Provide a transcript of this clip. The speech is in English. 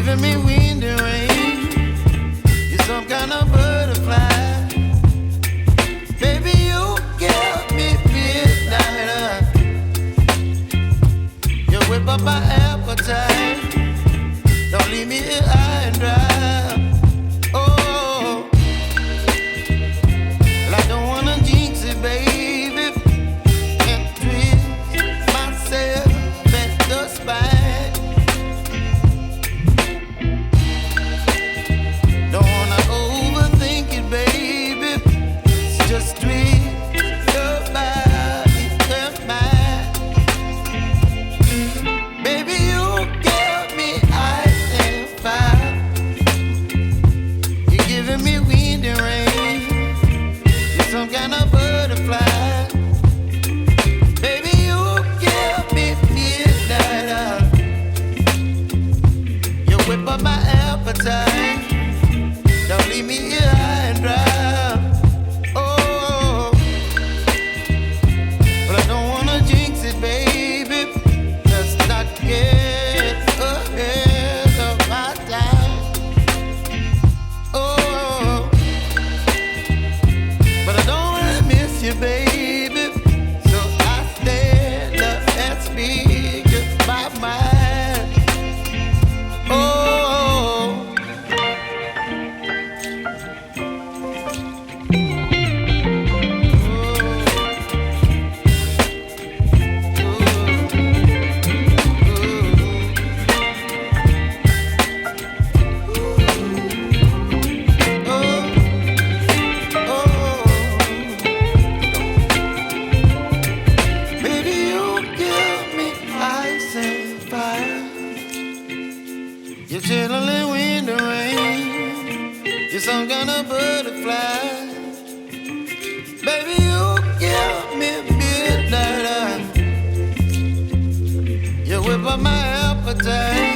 giving me wind and rain. You're some kind of butterfly. Baby, you give me midnight. You whip up my appetite. Don't leave me here high and dry. Oh, well, I don't wanna jinx it, baby. Can't twist myself at the spine. Don't wanna overthink it, baby. It's just twist your body and mine. Baby, you give me ice and fire. You're giving me wind and rain. You're some kind of butterfly. Baby, you give me midnight. You whip up my appetite. Don't leave me here high and dry. Oh, but I don't wanna jinx it, baby. Let's not get ahead of my time. Oh, but I don't wanna miss you, baby. So I stand up and speak my mind. Oh. Baby, you give me ice and fire. You're chilling wind and rain. You're some kind of butterfly. Baby, you give me midnight. You whip up my appetite.